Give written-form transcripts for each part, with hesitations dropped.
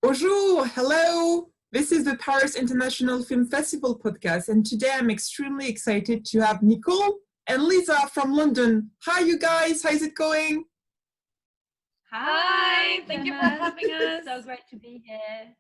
Bonjour, hello. This is the Paris International Film Festival podcast, and today I'm extremely excited to have Nicole and Liza from London. Hi, you guys. How's it going? Hi, thank you for having us. So great to be here.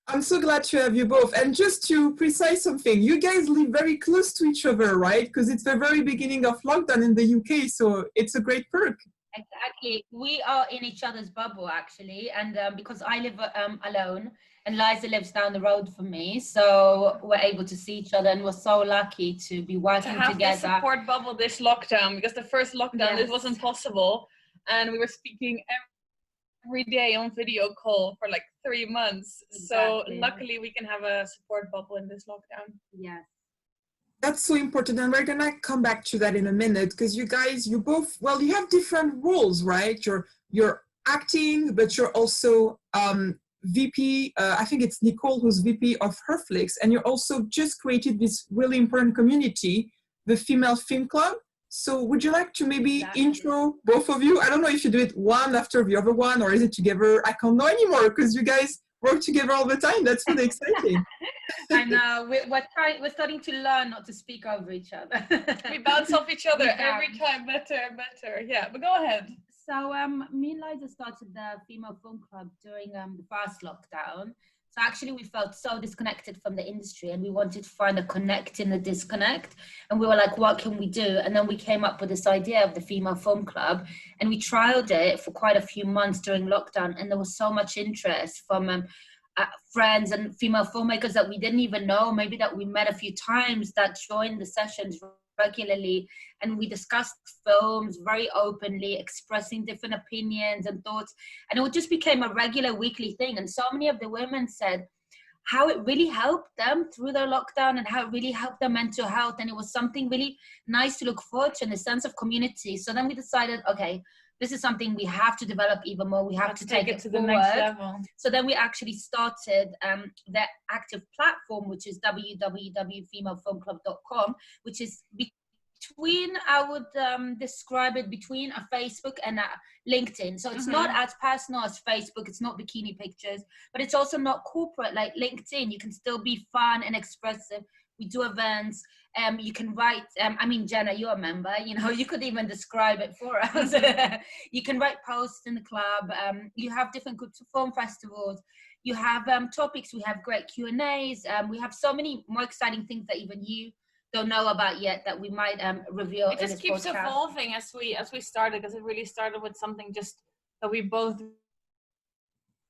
I'm so glad to have you both. And just to precise something, you guys live very close to each other, right? Because it's the very beginning of lockdown in the UK, so it's a great perk. Exactly. We are in each other's bubble, actually. And because I live alone and Liza lives down the road from me, so we're able to see each other, and we're so lucky to be working to have together. This support bubble this lockdown, because the first lockdown, Yes. It wasn't possible. And we were speaking every day on video call for like 3 months. Exactly. So luckily we can have a support bubble in this lockdown. Yes. That's so important, and we're gonna come back to that in a minute, because you guys, you both, well, you have different roles, right? You're acting, but you're also VP, I think it's Nicole who's VP of HerFLIX, and you're also just created this really important community, the Female Film Club. So would you like to maybe intro both of you? I don't know if you do it one after the other one, or is it together? I can't know anymore, because you guys work together all the time. That's really exciting. I know. We're starting to learn not to speak over each other. We bounce off each other every time, better and better. Yeah, but go ahead. So me and Liza started the Female Film Club during the first lockdown. So actually we felt so disconnected from the industry, and we wanted to find a connect in the disconnect. And we were like, what can we do? And then we came up with this idea of the Female Film Club, and we trialed it for quite a few months during lockdown. And there was so much interest from friends and female filmmakers that we didn't even know, maybe that we met a few times, that joined the sessions regularly, and we discussed films very openly, expressing different opinions and thoughts, and it just became a regular weekly thing. And so many of the women said how it really helped them through their lockdown, and how it really helped their mental health, and it was something really nice to look forward to, and a sense of community. So then we decided, okay, this is something we have to develop even more. We have to take it to the next level. So then we actually started the active platform, which is www.femalefilmclub.com, which is between, I would describe it between a Facebook and a LinkedIn. So it's not as personal as Facebook. It's not bikini pictures, but it's also not corporate like LinkedIn. You can still be fun and expressive. We do events. You can write, I mean, Jenna, you're a member, you know, you could even describe it for us. You can write posts in the club. You have different groups of film festivals. You have topics. We have great Q&As. We have so many more exciting things that even you don't know about yet that we might reveal. It just keeps evolving as we started, because it really started with something just that we both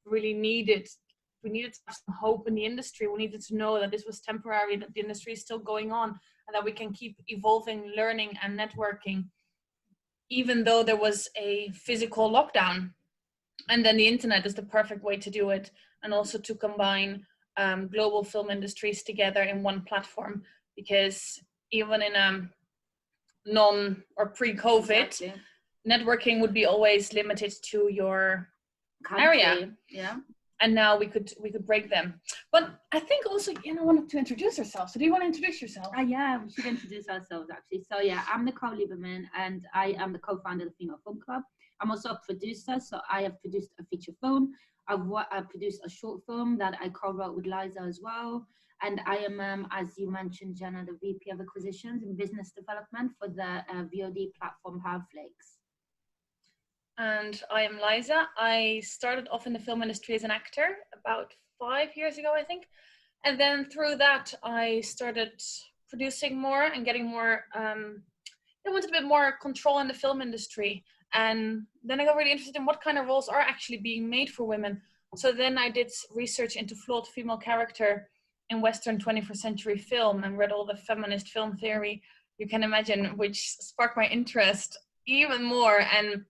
really needed. We needed to have some hope in the industry. We needed to know that this was temporary, that the industry is still going on, and that we can keep evolving, learning and networking, even though there was a physical lockdown. And then the internet is the perfect way to do it, and also to combine global film industries together in one platform, because even in non or pre-COVID, networking would be always limited to your area. Yeah. And now we could break them. But I think also Jenna wanted to introduce herself. So do you want to introduce yourself? Yeah, we should introduce ourselves actually. So yeah, I'm Nicole Liza, and I am the co-founder of the Female Film Club. I'm also a producer, so I have produced a feature film. I've produced a short film that I co-wrote with Liza as well. And I am, as you mentioned, Jenna, the VP of Acquisitions and Business Development for the VOD platform HerFLIX. And I am Liza. I started off in the film industry as an actor about 5 years ago, I think. And then through that, I started producing more and getting more, I wanted a bit more control in the film industry. And then I got really interested in what kind of roles are actually being made for women. So then I did research into flawed female character in Western 21st century film, and read all the feminist film theory you can imagine, which sparked my interest even more and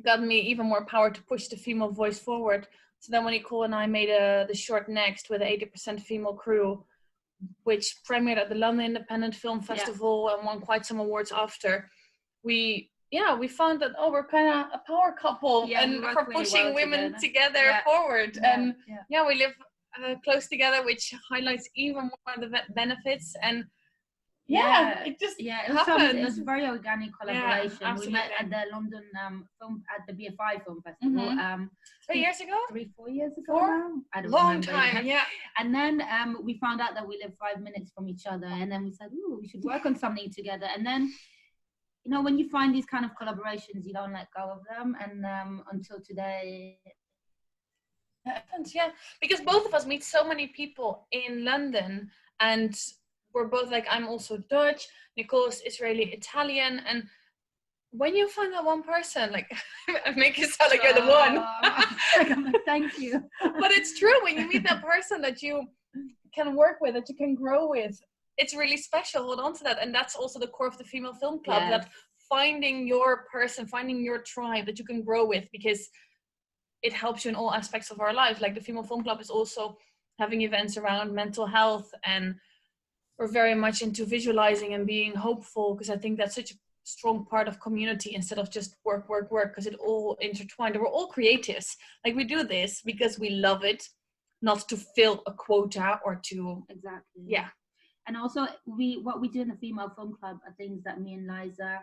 got me even more power to push the female voice forward. So then when Nicole and I made the short Next with an 80% female crew, which premiered at the London Independent Film Festival and won quite some awards after, we found that, we're kind of a power couple, and we're pushing women together forward. And we live close together, which highlights even more the benefits. And It just it happened. was a very organic collaboration. Absolutely. We met at the London at the BFI Film Festival 3 years ago, 4 years ago 4? now. I don't Long remember. time. Yeah. And then we found out that we live 5 minutes from each other, and then we said, "Ooh, we should work on something together." And then, you know, when you find these kind of collaborations, you don't let go of them, and until today. Yeah, because both of us meet so many people in London, and we're both like, I'm also Dutch, Nicole's Israeli Italian, and when you find that one person, like, I make you sound like you're the one. Thank you. But it's true, when you meet that person that you can work with, that you can grow with, it's really special. Hold on to that. And that's also the core of the Female Film Club, that finding your person, finding your tribe that you can grow with, because it helps you in all aspects of our life. Like the Female Film Club is also having events around mental health, and we're very much into visualizing and being hopeful, because I think that's such a strong part of community, instead of just work, because it all intertwined. We're all creatives. Like, we do this because we love it, not to fill a quota or to... Exactly. Yeah. And also what we do in the Female Film Club are things that me and Liza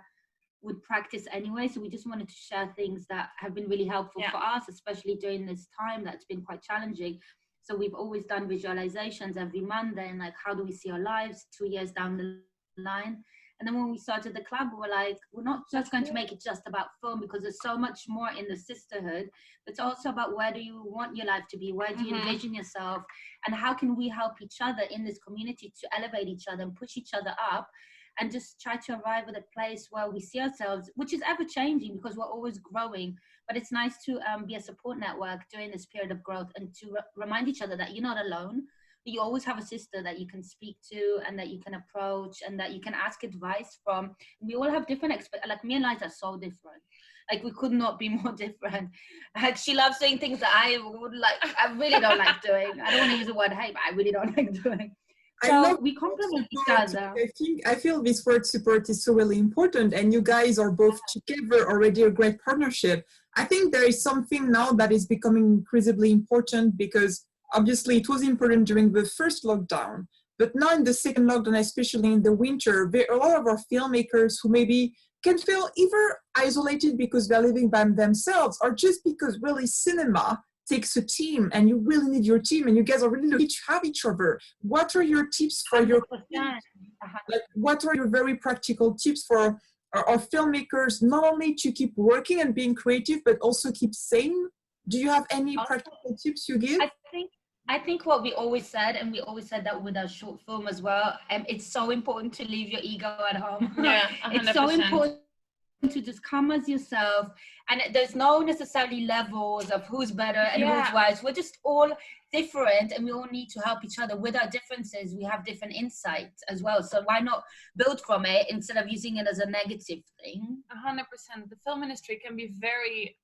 would practice anyway, so we just wanted to share things that have been really helpful for us, especially during this time that's been quite challenging. So we've always done visualizations every Monday, and like, how do we see our lives 2 years down the line? And then when we started the club, we were like, we're not just going to make it just about film, because there's so much more in the sisterhood. It's also about, where do you want your life to be? Where do you envision yourself? And how can we help each other in this community to elevate each other and push each other up, and just try to arrive at a place where we see ourselves, which is ever changing, because we're always growing. But it's nice to be a support network during this period of growth, and to remind each other that you're not alone. You always have a sister that you can speak to, and that you can approach, and that you can ask advice from. We all have different like, me and Liza are so different. Like, we could not be more different. Like, she loves doing things that I really don't like doing. I don't want to use the word hate, but I really don't like doing. So we complement each other. I feel this word support is so really important, and you guys are both together already a great partnership. I think there is something now that is becoming increasingly important, because obviously it was important during the first lockdown, but now in the second lockdown, especially in the winter, there are a lot of our filmmakers who maybe can feel either isolated because they're living by themselves, or just because really cinema takes a team, and you really need your team, and you guys are really lucky to have each other. What are your tips for your, like, what are your very practical tips for our filmmakers, not only to keep working and being creative, but also keep sane? Do you have any practical tips you give? I think what we always said, and we always said that with our short film as well, it's so important to leave your ego at home. Yeah, 100%. It's so important to just come as yourself, and there's no necessarily levels of who's better and who's worse. We're just all different, and we all need to help each other. With our differences, we have different insights as well, so why not build from it instead of using it as a negative thing? 100%. The film industry can be very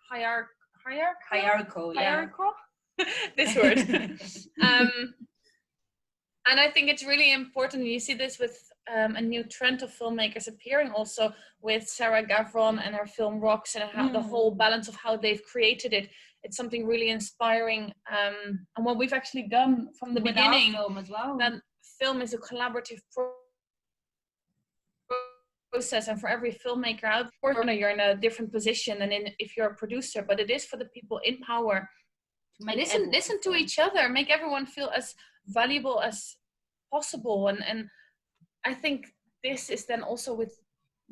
hierarchical. This word. And I think it's really important. You see this with a new trend of filmmakers appearing, also with Sarah Gavron and her film Rocks, and how the whole balance of how they've created it. It's something really inspiring. And what we've actually done from the beginning, film as well. that film is a collaborative process, and for every filmmaker out there, you're in a different position than if you're a producer, but it is for the people in power. Listen to each other, make everyone feel as valuable as possible. And I think this is then also with,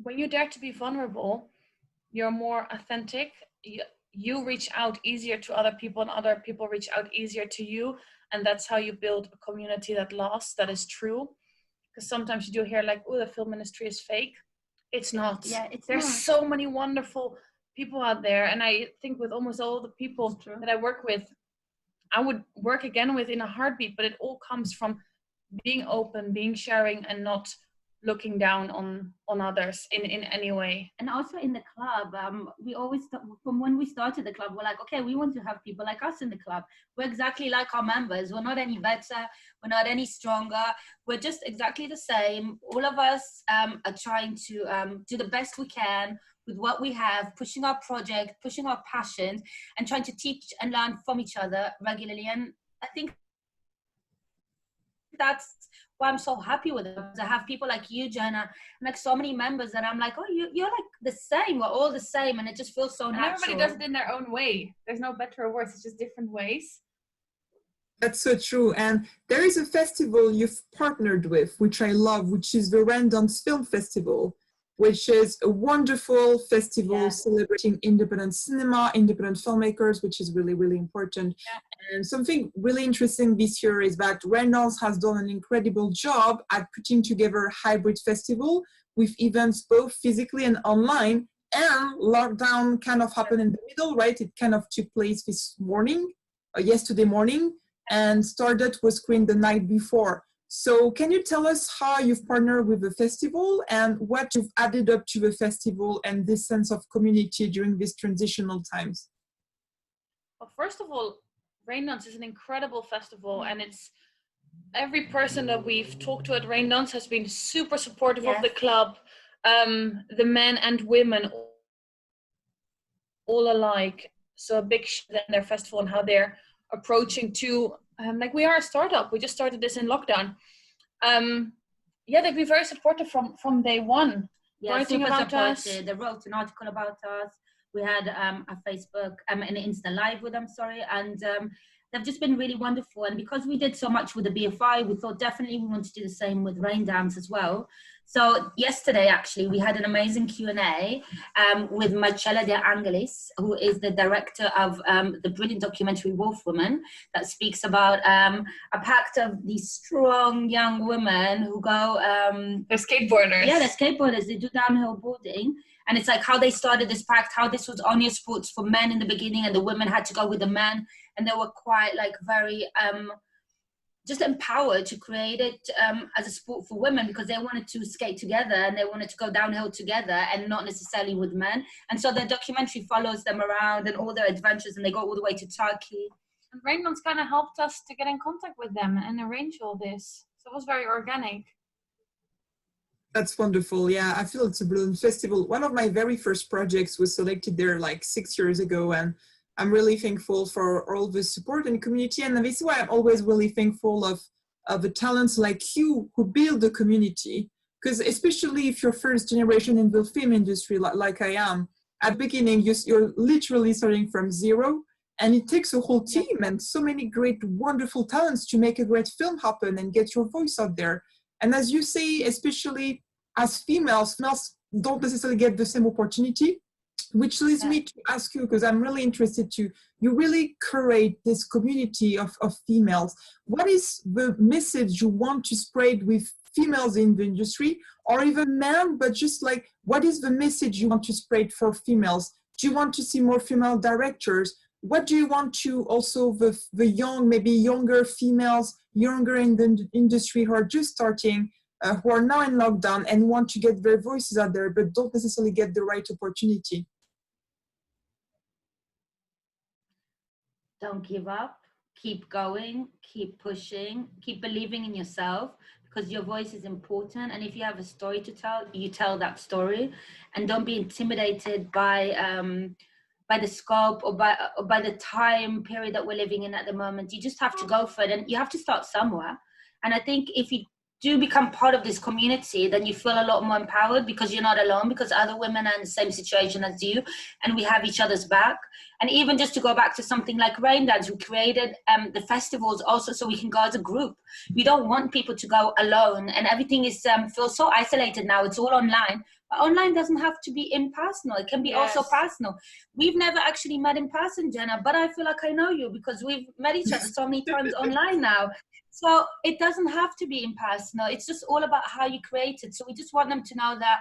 when you dare to be vulnerable, you're more authentic. You reach out easier to other people, and other people reach out easier to you. And that's how you build a community that lasts, that is true. Because sometimes you do hear like, oh, the film industry is fake. It's not. Yeah, There's so many wonderful people out there. And I think with almost all the people that I work with, I would work again with in a heartbeat, but it all comes from being open, being sharing, and not looking down on others in any way. And also in the club, we always, from when we started the club, we're like, okay, we want to have people like us in the club. We're exactly like our members. We're not any better. We're not any stronger. We're just exactly the same. All of us are trying to do the best we can with what we have, pushing our project, pushing our passions, and trying to teach and learn from each other regularly. And I think that's why I'm so happy with it. I have people like you, Jenna, and like so many members that I'm like, oh, you're like the same. We're all the same, and it just feels so natural. Everybody does it in their own way. There's no better or worse. It's just different ways. That's so true. And there is a festival you've partnered with, which I love, which is the Randance Film Festival, which is a wonderful festival celebrating independent cinema, independent filmmakers, which is really, really important. And something really interesting this year is that Randance has done an incredible job at putting together a hybrid festival with events both physically and online. And lockdown kind of happened in the middle, right? It kind of took place this morning, yesterday morning, and Stardust was screened the night before. So can you tell us how you've partnered with the festival and what you've added up to the festival and this sense of community during these transitional times? Well, first of all, Raindance is an incredible festival, and it's every person that we've talked to at Raindance has been super supportive of the club, the men and women all alike. So a big shout out to their festival and how they're approaching to like we are a startup. We just started this in lockdown. They've been very supportive from day one. Writing about us. They wrote an article about us. We had a Facebook an Insta Live with them, and they've just been really wonderful. And because we did so much with the BFI, we thought definitely we want to do the same with Raindance as well. So yesterday, actually, we had an amazing Q&A with Marcella De Angelis, who is the director of the brilliant documentary Wolf Woman, that speaks about a pact of these strong young women who go... they're skateboarders. Yeah, they're skateboarders. They do downhill boarding. And it's like how they started this pact, how this was only a sport for men in the beginning and the women had to go with the men. And they were quite like very... just empowered to create it as a sport for women because they wanted to skate together and they wanted to go downhill together and not necessarily with men. And so the documentary follows them around and all their adventures, and they go all the way to Turkey. And Raindance kind of helped us to get in contact with them and arrange all this. So it was very organic. That's wonderful. Yeah, I feel it's a brilliant festival. One of my very first projects was selected there like 6 years ago, and I'm really thankful for all the support and community. And this is why I'm always really thankful of the talents like you who build the community. Because especially if you're first generation in the film industry, like I am, at the beginning, you're literally starting from zero. And it takes a whole team and so many great, wonderful talents to make a great film happen and get your voice out there. And as you say, especially as females don't necessarily get the same opportunity. Which leads me to ask you, because I'm really interested you really curate this community of females. What is the message you want to spread with females in the industry, or even men, but just like, what is the message you want to spread for females? Do you want to see more female directors? What do you want to also, the young, maybe younger females, younger in the industry who are just starting, who are now in lockdown and want to get their voices out there, but don't necessarily get the right opportunity? Don't give up, keep going, keep pushing, keep believing in yourself, because your voice is important. And if you have a story to tell, you tell that story, and don't be intimidated by the scope or by the time period that we're living in at the moment. You just have to go for it, and you have to start somewhere. And I think if you do become part of this community, then you feel a lot more empowered because you're not alone, because other women are in the same situation as you, and we have each other's back. And even just to go back to something like Raindance, we created the festivals also so we can go as a group. We don't want people to go alone, and everything is feels so isolated now. It's all online. But online doesn't have to be impersonal. It can be also personal. We've never actually met in person, Jenna, but I feel like I know you because we've met each other so many times online now. So it doesn't have to be impersonal. It's just all about how you create it. So we just want them to know that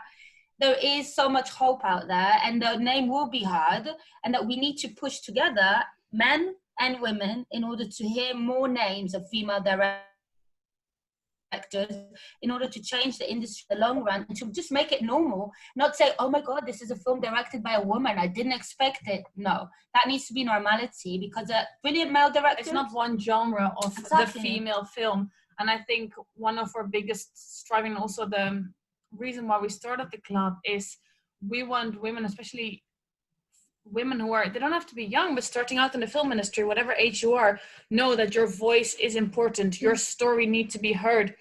there is so much hope out there, and the name will be hard, and that we need to push together, men and women, in order to hear more names of female directors, in order to change the industry in the long run, and to just make it normal. Not say, oh my God, this is a film directed by a woman, I didn't expect it. No, that needs to be normality, because a brilliant male director... It's not one genre of the female film. And I think one of our biggest striving, also the reason why we started the club, is we want women, especially women who are, they don't have to be young, but starting out in the film industry, whatever age you are, know that your voice is important. Your story needs to be heard.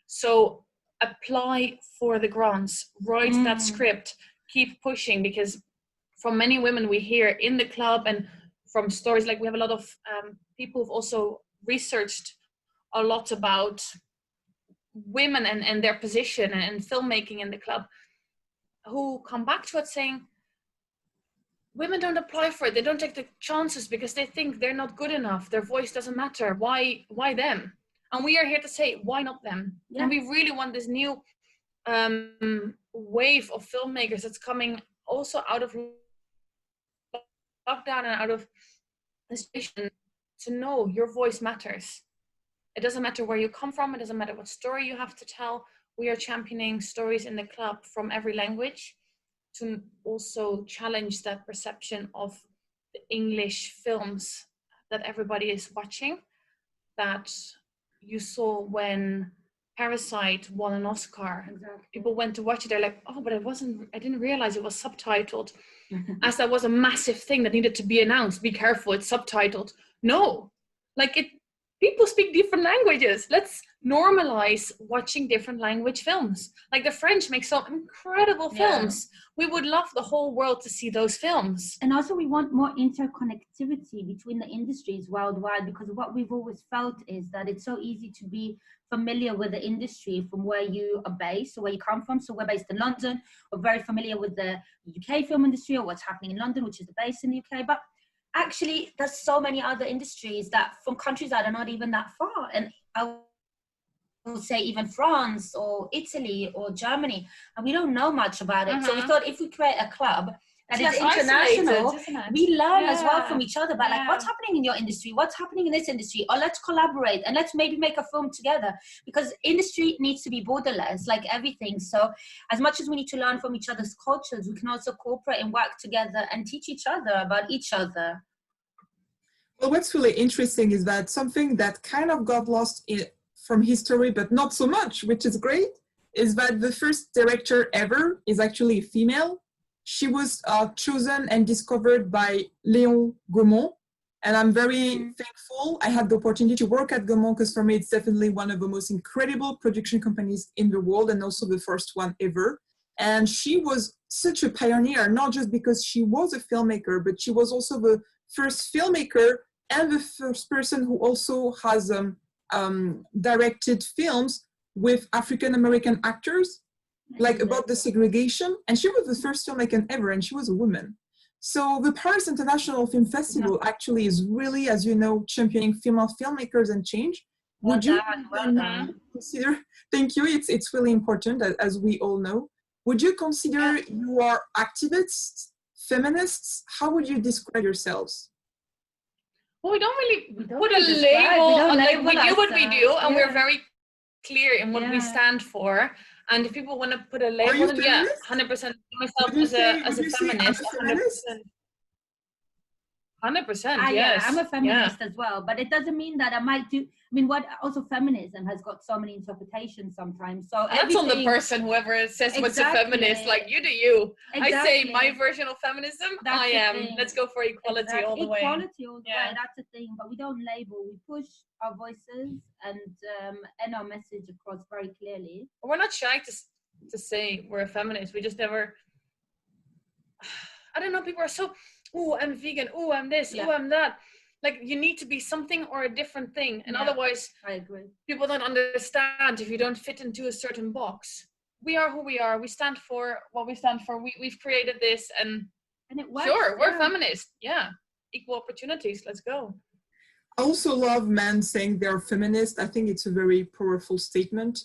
So apply for the grants, write that script, keep pushing, because from many women we hear in the club and from stories, like we have a lot of people who've also researched a lot about women and their position and filmmaking in the club, who come back to it saying, women don't apply for it. They don't take the chances because they think they're not good enough. Their voice doesn't matter. Why them? And we are here to say, why not them? Yeah. And we really want this new wave of filmmakers that's coming also out of lockdown and out of this situation, to know your voice matters. It doesn't matter where you come from. It doesn't matter what story you have to tell. We are championing stories in the club from every language to also challenge that perception of the English films that everybody is watching, that you saw when Parasite won an Oscar. Exactly. People went to watch it, they're like, oh, but I didn't realize it was subtitled. As that was a massive thing that needed to be announced. Be careful, it's subtitled. No, people speak different languages. Let's normalize watching different language films. Like the French make some incredible films. We would love the whole world to see those films. And also we want more interconnectivity between the industries worldwide, because what we've always felt is that it's so easy to be familiar with the industry from where you are based or where you come from. So we're based in London. We're very familiar with the UK film industry or what's happening in London, which is the base in the UK. But actually, there's so many other industries that from countries that are not even that far. And I will say even France or Italy or Germany, and we don't know much about it. So we thought if we create a club that is international, we learn as well from each other about like what's happening in your industry, what's happening in this industry, or let's collaborate and let's maybe make a film together, because industry needs to be borderless, like everything. So as much as we need to learn from each other's cultures, we can also cooperate and work together and teach each other about each other. Well, what's really interesting is that something that kind of got lost from history, but not so much, which is great, is that the first director ever is actually a female. She was chosen and discovered by Léon Gaumont, and I'm very thankful I had the opportunity to work at Gaumont, because for me it's definitely one of the most incredible production companies in the world, and also the first one ever. And she was such a pioneer, not just because she was a filmmaker, but she was also the first filmmaker and the first person who also has directed films with African-American actors, like about the segregation. And she was the first filmmaker ever, and she was a woman. So the Paris International Film Festival actually is really, as you know, championing female filmmakers and change. Would you consider, thank you, it's really important, as we all know. Would you consider you are activists, feminists? How would you describe yourselves? Well, we don't really put a label. We do what we do, and we're very clear in what we stand for. And if people want to put a label, then 100%. Myself as a feminist, 100%. Yes, I'm a feminist as well, but it doesn't mean that I might do. I mean, what also feminism has got so many interpretations sometimes. So that's on the person, whoever says what's a feminist. Like, you do you. I say my version of feminism. Let's go for equality all the way. Equality all the way. That's the thing. But we don't label. We push our voices and our message across very clearly. We're not shy to say we're a feminist. We just never. I don't know. People are so. Oh, I'm vegan. Oh, I'm this. Oh, I'm that. Like, you need to be something or a different thing. And otherwise, I agree. People don't understand if you don't fit into a certain box. We are who we are. We stand for what we stand for. We've created this, and it works. Sure, we're feminist. Yeah. Equal opportunities. Let's go. I also love men saying they're feminist. I think it's a very powerful statement,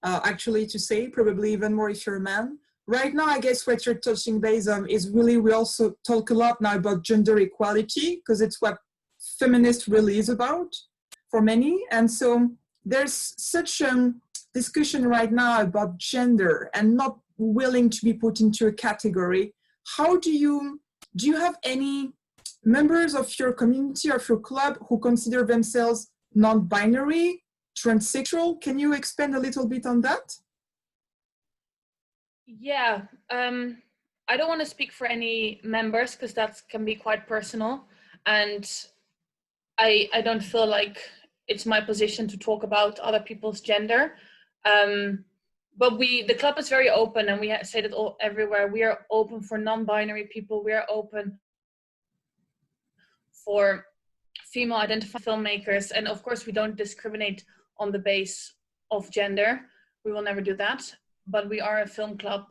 actually, to say, probably even more if you're a man. Right now, I guess what you're touching base on is really, we also talk a lot now about gender equality, because it's what feminist really is about for many. And so there's such a discussion right now about gender and not willing to be put into a category. How do you have any members of your community or of your club who consider themselves non-binary, transsexual? Can you expand a little bit on that? Yeah, I don't want to speak for any members because that can be quite personal, and I don't feel like it's my position to talk about other people's gender. But the club is very open, and we say that all everywhere. We are open for non-binary people. We are open for female identified filmmakers, and of course we don't discriminate on the base of gender. We will never do that. But we are a film club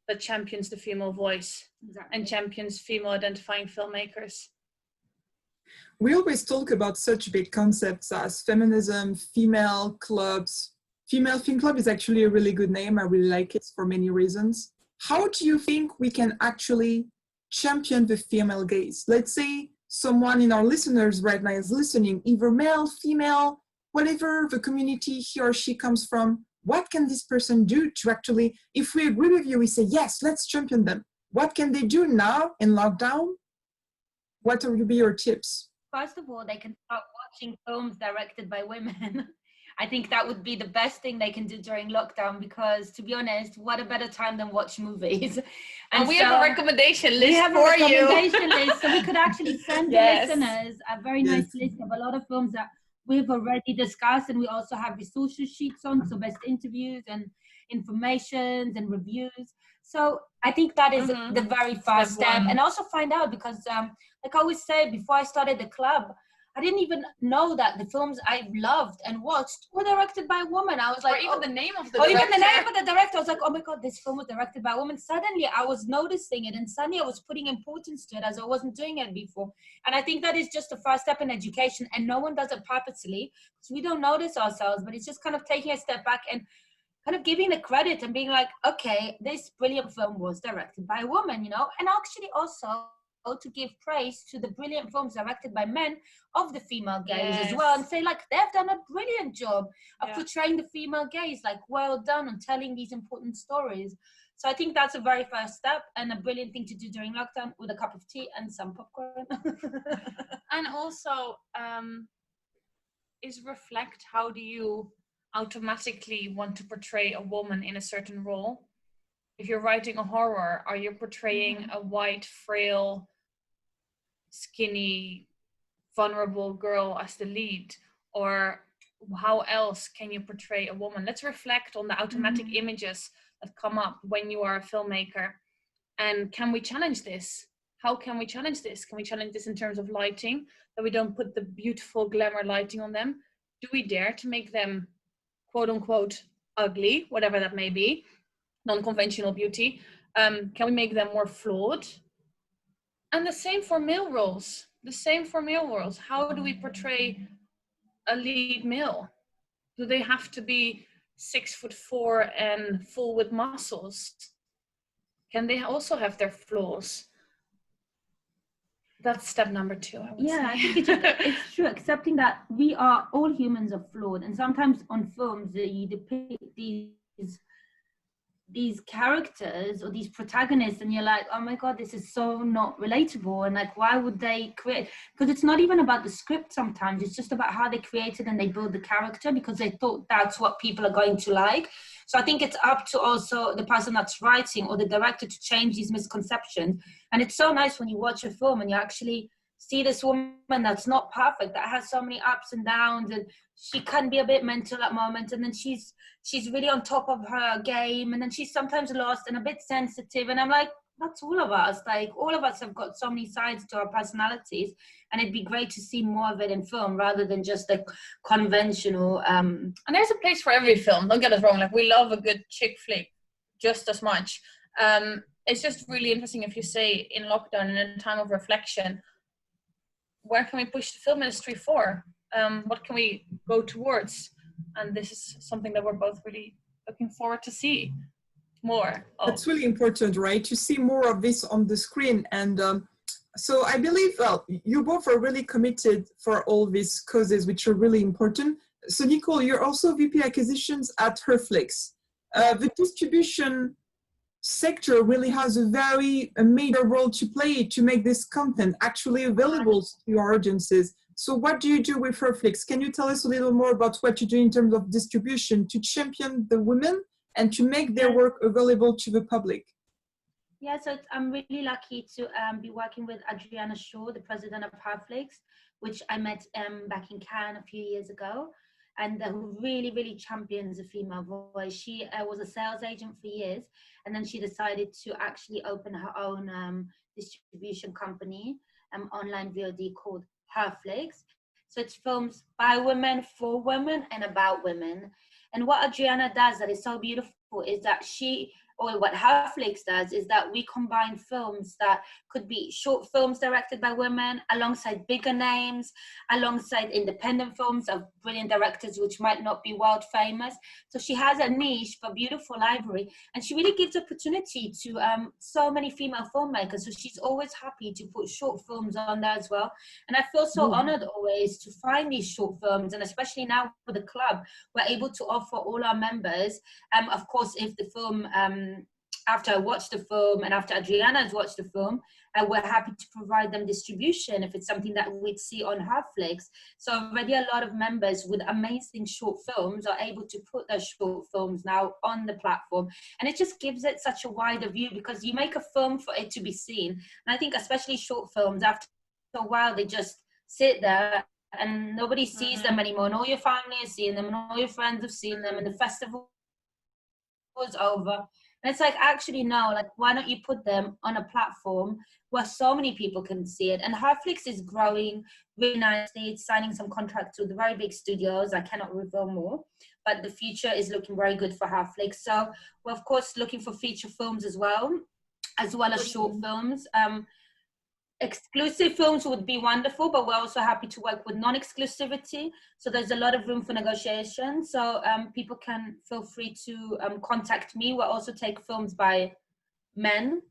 that champions the female voice. Exactly. And champions female identifying filmmakers. We always talk about such big concepts as feminism, female clubs. Female Film Club is actually a really good name. I really like it for many reasons. How do you think we can actually champion the female gaze? Let's say someone in our listeners right now is listening, either male, female, whatever the community he or she comes from. What can this person do to actually, if we agree with you, we say, yes, let's champion them. What can they do now in lockdown? What would be your tips? First of all, they can start watching films directed by women. I think that would be the best thing they can do during lockdown, because to be honest, what a better time than watch movies. And we have a recommendation list for you. We have a recommendation list, so we could actually send the listeners a very nice list of a lot of films that we've already discussed, and we also have resources sheets on, so best interviews and informations and reviews. So I think that is the very first step. And also find out, because like I always say, before I started the club, I didn't even know that the films I loved and watched were directed by a woman. I was like, or even the name of the director. Even the name of the director. I was like, oh my God, this film was directed by a woman. Suddenly I was noticing it, and suddenly I was putting importance to it as I wasn't doing it before. And I think that is just the first step in education, and no one does it purposely because we don't notice ourselves, but it's just kind of taking a step back and kind of giving the credit and being like, okay, this brilliant film was directed by a woman, you know, and actually also to give praise to the brilliant films directed by men of the female gaze as well, and say like they've done a brilliant job of portraying the female gaze, like well done on telling these important stories. So I think that's a very first step and a brilliant thing to do during lockdown, with a cup of tea and some popcorn. And also is reflect, how do you automatically want to portray a woman in a certain role? If you're writing a horror, are you portraying a white, frail, skinny, vulnerable girl as the lead? Or how else can you portray a woman? Let's reflect on the automatic images that come up when you are a filmmaker. And can we challenge this? How can we challenge this? Can we challenge this in terms of lighting, that we don't put the beautiful glamour lighting on them? Do we dare to make them quote unquote ugly, whatever that may be, non-conventional beauty? Can we make them more flawed? And the same for male roles. How do we portray a lead male? Do they have to be 6'4" and full with muscles? Can they also have their flaws? That's step number 2, I would say. I think it's true, accepting that we are all humans are flawed, and sometimes on films you depict these characters or these protagonists and you're like, oh my God, this is so not relatable, and like, why would they create? Because it's not even about the script sometimes, it's just about how they created and they build the character because they thought that's what people are going to like. So I think it's up to also the person that's writing or the director to change these misconceptions. And it's so nice when you watch a film and you actually see this woman that's not perfect, that has so many ups and downs, and she can be a bit mental at moments, and then she's really on top of her game, and then she's sometimes lost and a bit sensitive, and I'm like, that's all of us. Like, all of us have got so many sides to our personalities, and it'd be great to see more of it in film rather than just the conventional. And there's a place for every film, don't get us wrong, like we love a good chick flick just as much. It's just really interesting, if you say in lockdown, in a time of reflection, where can we push the film industry for? What can we go towards? And this is something that we're both really looking forward to see more of. That's really important, right? To see more of this on the screen. And so I believe, well, you both are really committed for all these causes, which are really important. So Nicole, you're also VP Acquisitions at HerFLIX. The distribution sector really has a major role to play to make this content actually available to your audiences. So what do you do with HerFLIX? Can you tell us a little more about what you do in terms of distribution to champion the women and to make their work available to the public? Yeah, so I'm really lucky to be working with Adriana Shaw, the president of HerFLIX, which I met back in Cannes a few years ago, and who really, really champions the female voice. She was a sales agent for years, and then she decided to actually open her own distribution company, online VOD called HerFLIX. So it's films by women, for women, and about women. And what Adriana does that is so beautiful is that or what HerFLIX does is that we combine films that could be short films directed by women alongside bigger names, alongside independent films of brilliant directors which might not be world famous. So she has a niche for beautiful library, and she really gives opportunity to so many female filmmakers. So she's always happy to put short films on there as well. And I feel so honored always to find these short films, and especially now with the club, we're able to offer all our members, of course, if the film, after I watch the film and after Adriana has watched the film, we're happy to provide them distribution if it's something that we'd see on HerFLIX. So already a lot of members with amazing short films are able to put their short films now on the platform. And it just gives it such a wider view, because you make a film for it to be seen. And I think especially short films, after a while, they just sit there and nobody sees them anymore. And all your family is seeing them and all your friends have seen them, and the festival was over. And it's like, actually, no, like, why don't you put them on a platform where so many people can see it? And HerFLIX is growing really nicely. It's signing some contracts with very big studios. I cannot reveal more, but the future is looking very good for HerFLIX. So we're, of course, looking for feature films as well as short films. Exclusive films would be wonderful, but we're also happy to work with non-exclusivity. So there's a lot of room for negotiation. So people can feel free to contact me. We'll also take films by men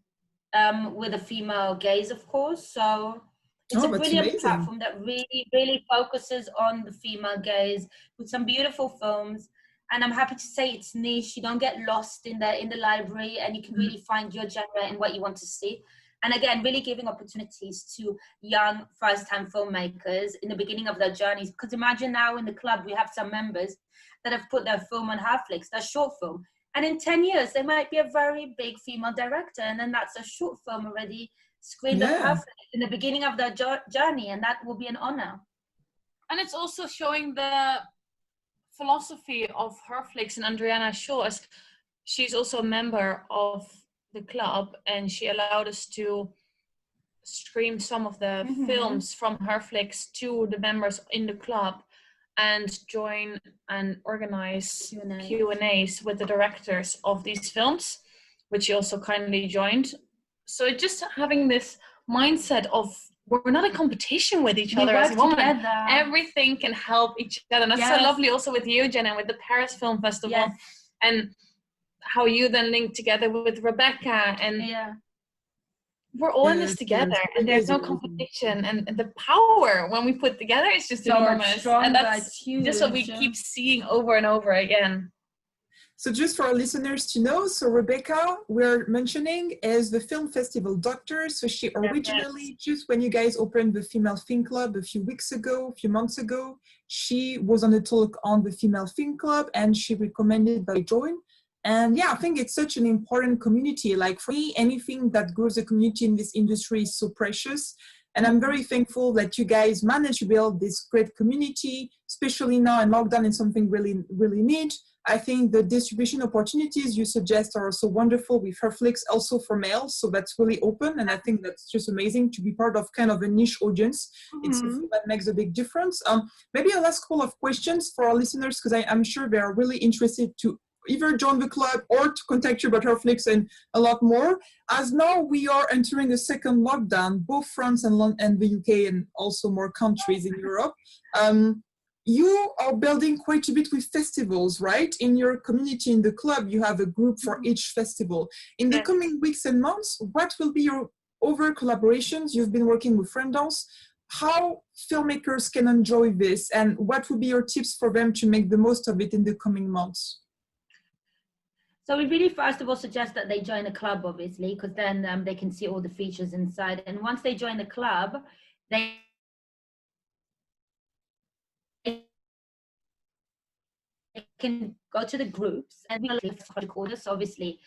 with a female gaze, of course. So it's a brilliant platform that really, really focuses on the female gaze with some beautiful films. And I'm happy to say it's niche. You don't get lost in the library, and you can really find your genre and what you want to see. And again, really giving opportunities to young first-time filmmakers in the beginning of their journeys. Because imagine now in the club, we have some members that have put their film on HerFLIX, their short film. And in 10 years, they might be a very big female director. And then that's a short film already screened on HerFLIX in the beginning of their journey. And that will be an honor. And it's also showing the philosophy of HerFLIX and Adriana Shaw, as she's also a member of the club, and she allowed us to stream some of the films from HerFLIX to the members in the club and join and organize Q&As with the directors of these films, which she also kindly joined. So just having this mindset of we're not in competition with each other as women. Together. Everything can help each other. And that's so lovely also with you, Jen, and with the Paris Film Festival. And how you then link together with Rebecca, and we're all in this together, and there's no competition, and the power when we put together is just so enormous, and that's just what we keep seeing over and over again. So just for our listeners to know, so Rebecca, we're mentioning, is the film festival doctor. So she originally, just when you guys opened the Female Film Club a few months ago, she was on a talk on the Female Film Club, and she recommended that I join. And yeah, I think it's such an important community. Like for me, anything that grows a community in this industry is so precious. And I'm very thankful that you guys managed to build this great community, especially now in lockdown, is something really, really neat. I think the distribution opportunities you suggest are also wonderful with HerFLIX, also for males. So that's really open. And I think that's just amazing to be part of kind of a niche audience. It's something that makes a big difference. Maybe a last couple of questions for our listeners, because I'm sure they are really interested to either join the club or to contact you about HerFLIX and a lot more. As now we are entering a second lockdown, both France and the UK, and also more countries in Europe. You are building quite a bit with festivals, right? In your community, in the club, you have a group for each festival. In the coming weeks and months, what will be your other collaborations? You've been working with Friendance. How filmmakers can enjoy this, and what would be your tips for them to make the most of it in the coming months? So we really, first of all, suggest that they join the club, obviously, because then they can see all the features inside. And once they join the club, they can go to the groups, and we have recorders, obviously.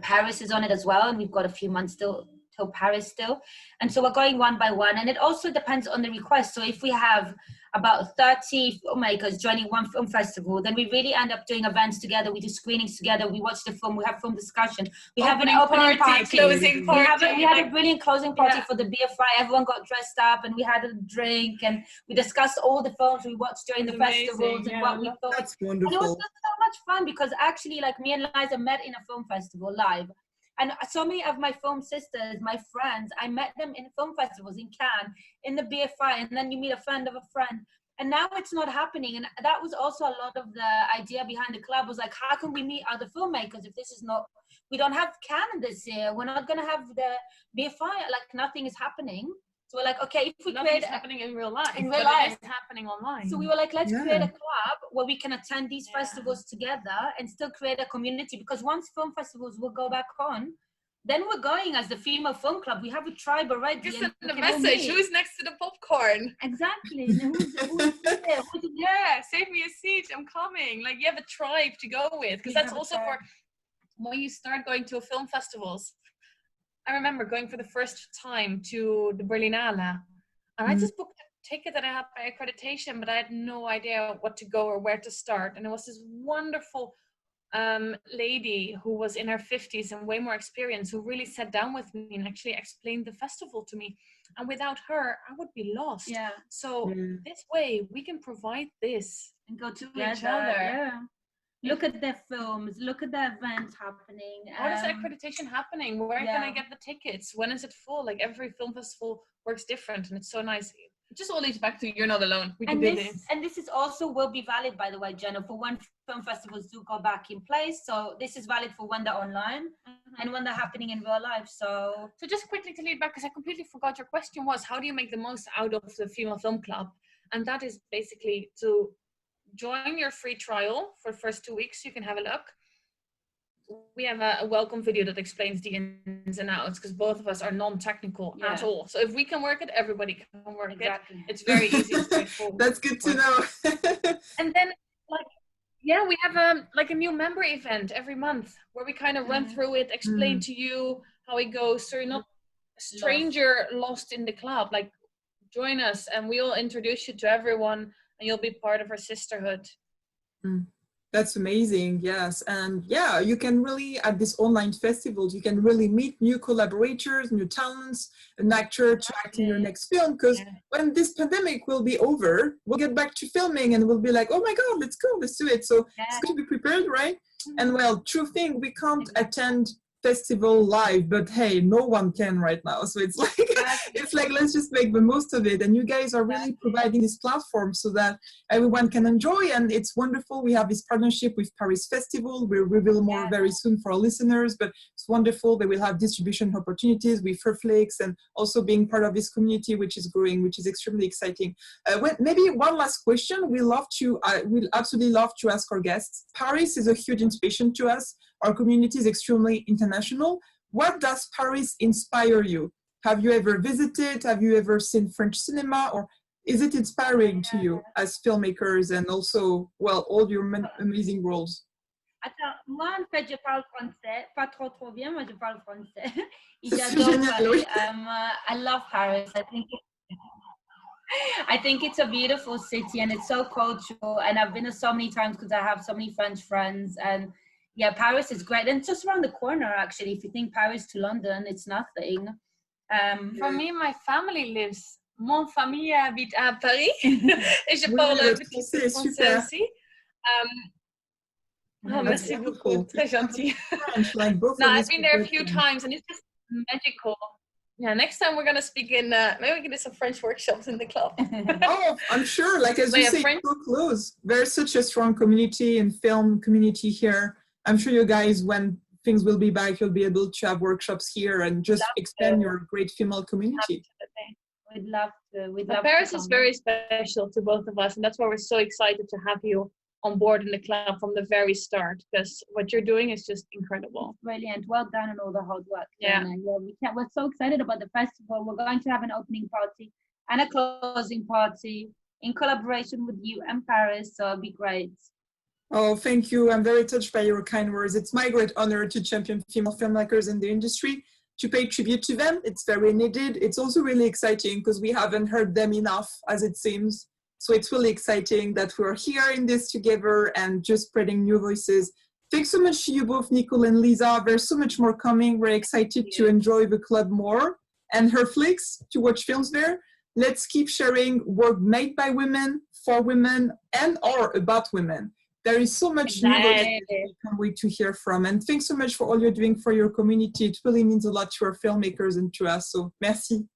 Paris is on it as well, and we've got a few months still till Paris still. And so we're going one by one, and it also depends on the request. So if we have about 30 filmmakers joining one film festival, then we really end up doing events together. We do screenings together. We watch the film. We have film discussion. We have an opening party, closing party. We had a brilliant closing party for the BFI. Everyone got dressed up, and we had a drink, and we discussed all the films we watched during the festivals and what we thought. That's wonderful. And it was just so much fun because actually, like, me and Liza met in a film festival live. And so many of my film sisters, my friends, I met them in film festivals in Cannes, in the BFI, and then you meet a friend of a friend. And now it's not happening. And that was also a lot of the idea behind the club, was like, how can we meet other filmmakers if this is not, we don't have Cannes this year, we're not going to have the BFI, like nothing is happening. So we're like, okay, if we create happening in real life, in real life, it's happening online. So we were like, let's create a club where we can attend these festivals together and still create a community. Because once film festivals will go back on, then we're going as the female film club. We have a tribe already. Just send the message. Who's next to the popcorn? Exactly. Who's there? Yeah, save me a seat. I'm coming. Like, you have a tribe to go with, because that's also for when you start going to film festivals. I remember going for the first time to the Berlinale, and I just booked a ticket that I had by accreditation, but I had no idea what to go or where to start. And it was this wonderful lady who was in her 50s and way more experience, who really sat down with me and actually explained the festival to me. And without her, I would be lost. Yeah. So this way we can provide this and go to each other. Yeah. Look at their films, look at the events happening. What is accreditation happening? Where can I get the tickets? When is it full? Like, every film festival works different, and it's so nice. It just all leads back to, you're not alone. We can do this. And this is also will be valid, by the way, Jenna, for when film festivals do go back in place. So this is valid for when they're online and when they're happening in real life. So just quickly to lead back, because I completely forgot, your question was, how do you make the most out of the Female Film Club? And that is basically to join your free trial for the first 2 weeks. You can have a look. We have a welcome video that explains the ins and outs, because both of us are non-technical at all. So if we can work it, everybody can work it. It's very easy and straightforward. That's good to know. And then, we have a new member event every month where we kind of run through it, explain to you how it goes, so you're not a stranger lost in the club. Like, join us and we'll introduce you to everyone, and you'll be part of our sisterhood. That's amazing. Yes. And yeah, you can really, at these online festivals, you can really meet new collaborators, new talents, an actor to act in your next film. Because when this pandemic will be over, we'll get back to filming and we'll be like, oh my God, let's go, let's do it. So it's good to be prepared, right? And well, true thing, we can't attend festival live, but hey, no one can right now. So it's like, it's like, let's just make the most of it. And you guys are really providing this platform so that everyone can enjoy. And it's wonderful. We have this partnership with Paris Festival. We'll reveal more very soon for our listeners, but it's wonderful. They will have distribution opportunities with HerFLIX and also being part of this community, which is growing, which is extremely exciting. Maybe one last question. We'll absolutely love to ask our guests. Paris is a huge inspiration to us. Our community is extremely international. What does Paris inspire you? Have you ever visited? Have you ever seen French cinema? Or is it inspiring to you as filmmakers and also, well, all your amazing roles? Attends, moi en fait je parle français, pas trop bien, moi je parle français. J'adore Paris. I love Paris. I think it's a beautiful city and it's so cultural, and I've been there so many times because I have so many French friends. And yeah, Paris is great, and it's just around the corner actually. If you think Paris to London, it's nothing. For me, my family lives. Mon famille habite à Paris. Et je parle un petit peu français aussi. Merci beaucoup. Très gentil. No, I've been there a few times and it's just magical. Yeah, next time we're going to speak in, maybe we can do some French workshops in the club. Oh, I'm sure. Like, as you say, so close. There's such a strong community and film community here. I'm sure you guys, when things will be back, you'll be able to have workshops here and just expand your great female community. We'd love to. Paris is very special to both of us, and that's why we're so excited to have you on board in the club from the very start, because what you're doing is just incredible. Brilliant. Well done on all the hard work. Yeah. We're so excited about the festival. We're going to have an opening party and a closing party in collaboration with you and Paris, so it'll be great. Oh, thank you. I'm very touched by your kind words. It's my great honor to champion female filmmakers in the industry, to pay tribute to them. It's very needed. It's also really exciting because we haven't heard them enough, as it seems. So it's really exciting that we're here in this together and just spreading new voices. Thanks so much to you both, Nicole and Liza. There's so much more coming. We're excited to enjoy the club more and HerFLIX, to watch films there. Let's keep sharing work made by women, for women, and or about women. There is so much new voices we can't wait to hear from. And thanks so much for all you're doing for your community. It really means a lot to our filmmakers and to us. So merci.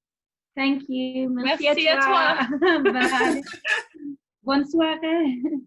Thank you. Merci à toi. Bye. Bonne soirée.